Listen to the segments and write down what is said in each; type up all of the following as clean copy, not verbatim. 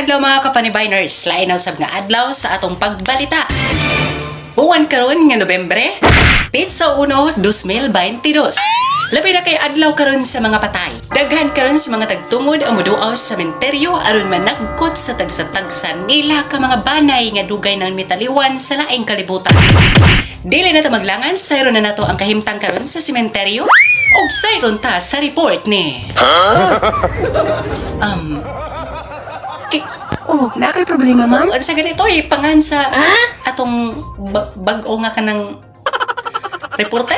adlaw mga kapanibiners, lain usab nga adlaw sa atong pagbalita. Buwan karon nga Nobyembre, Pizza 1, 2022. Labi na kay adlaw karon sa mga patay. Daghan karon sa mga tagtungod ang moduaw sa sementeryo aron managkot sa tagsa-tagsa nila ka mga banay nga dugay ng mitaliwan sa laing kalibutan. Dili na ta maglangan, sayron na nato ang kahimtang karon sa sementeryo ug sayron ta sa report ni. Oh, nakay problema, ma'am? Sa ganito pangan sa atong bag-o nga kanang reporter?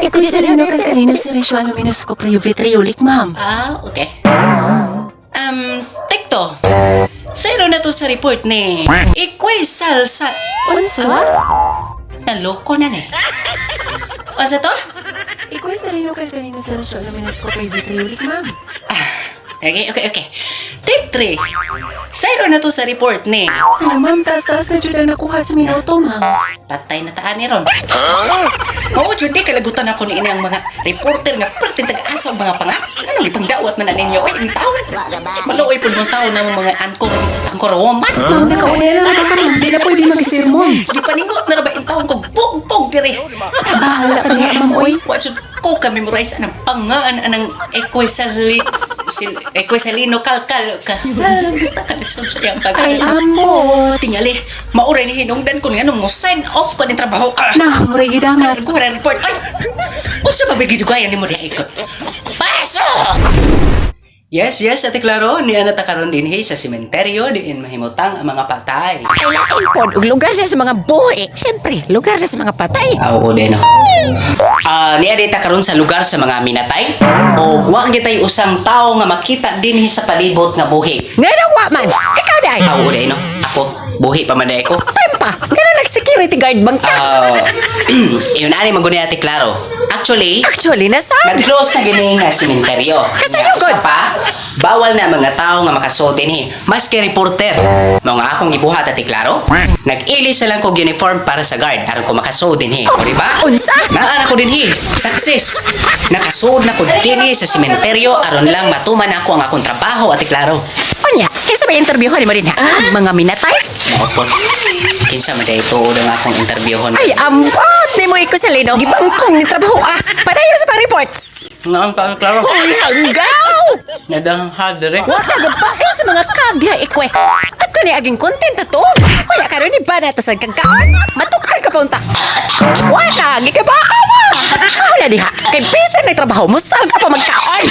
Ikaw sa lino kal kanina si Ritual Luminous Coprio Vitriolic, ma'am. Okay. Tekto. Sayro na to sa report ni Ikoy Salsa. Unsa? Naloko na ni. O sa to? Ikaw sa lino kal kanina si Ritual Luminous Coprio Vitriolic, ma'am. Okay. Tip 3. Sayro na to sa report ni Ano, ma'am? Taas-taas na dyan na nakuha sa minuto, ma'am. patay na taan ni Ron. Oo, Judy, kalagutan ako ni ang mga reporter nga pertin tag-asa ang mga panga. Anong ipangdawat man na ninyo? Ay, ang taon. Maluoy po mga tao ng mga angkor woman. Ma'am, nakaunay na ba ka, ma'am? Di na pwede mag-sermon. Di paningot na ba yung taon kong bug dire? Bahala ka niya, ma'am, oy. What should ko ka-memorize anang pangaan anang Equesalino kalkal ka. Gusto ka ni Sub sa iyang Ay, pag- amot. Tingali, mauray ni hinungdan ko nga nung mo sign off ko ng trabaho. Nah, muray gidangat. Ko na report. Ay! Usa ba bigay dugayan ni mo diha ikot? Pasok! Yes, Ate Claro. Ni Anata karon din sa sementeryo diin mahimutang ang mga patay. Ay, lain pod, ug lugar na sa mga buhi. Siyempre, lugar na sa mga patay. Oo, din. Niya dita karon sa lugar sa mga minatay. O wa gitay usang tao nga makita dinhi sa palibot nga buhi. Nanawa man, ikaw day. Oo, din. Ako, buhi pa man day ko. Tempa, gana nag-security guard bang ka? Yun ani maguni Ate Claro. Actually, Nasaan? nag-close na gini nga sementeryo. Kasayo, God. Usa pa, bawal na mga tao nga makasuot dinhi. Maski reporter. Mga akong ibuhat Ate Claro. Nag-ilis na lang kog uniform para sa guard aron ko makasuot dinhi. O di ba? Unsa? Naana ko dinhi. Success. Nakasuot na ko dinhi sa sementeryo aron lang matuman ako ang akong trabaho Ate Claro. Unya, kaysa may interviewhan mo din ha? Ang mga minatay? Maupot. Kinsa man day tuod ang akong interviewon. Ay, ambot! Di mo iko sa lino. Gibangkong ni trabaho Padayon sa pang-report. Nga ang Ate Claro. Ay, hanggaw! Nadang hadere. Wa ka gabae sa mga kagya ikwe. At kung aging content na to, kuya karon ni ba natasag kagkaon? Matukan ka pa unta. Wa ka, gikabaawa! Wala diha, kay bisan na trabaho mo, sal ka pa magkaon!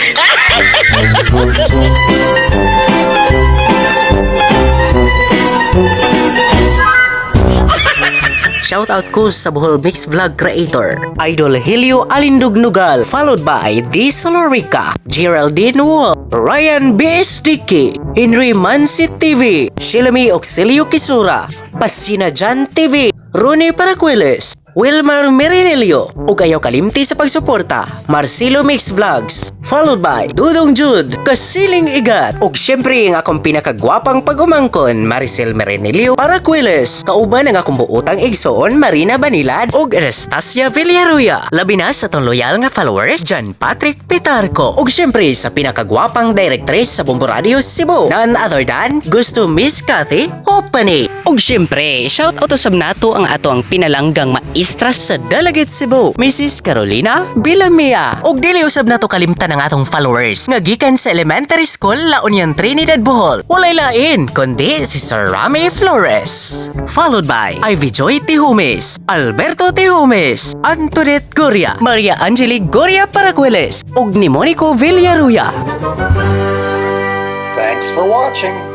Shoutout ko sa Bohol Mix Vlog Creator, Idol Helio Alindugnugal, followed by D. Solorica, Geraldine Wall, Ryan B.S. Dicky, Henry Mansit TV, Shilami Auxilio Kisura, Pasina Jan TV, Ronnie Paraquiles, Wilmar Merinelio, ug ayaw kalimti sa pagsuporta, Marcelo Mix Vlogs, followed by Dudong Jude, Kasiling Igat, ug syempre ang akong pinakagwapang pag-umangkon, Maricel Merinelio Paraquiles, kauban ang akong buotang igsoon, Marina Banilad, ug Anastasia Villaruya, labi na sa tong loyal nga followers, John Patrick Pitarco, ug syempre sa pinakagwapang directress sa Bombo Radio Cebu, none other than Gusto Miss Cathy Opani. Ug syempre, shout out usab nato ang ato ang pinalanggang maestra sa Dalagit Cebu, Mrs. Carolina Villamia. Ug dili usab nato kalimtan ang atong followers nga gikan sa elementary school La Union Trinidad Bohol. Walay lain kundi si Sir Rami Flores. Followed by Ivy Joy Tihumes, Alberto Tihumes, Antoinette Goria, Maria Angelique Goria Paraquiles, ug ni Monico Villaruya. Thanks for watching.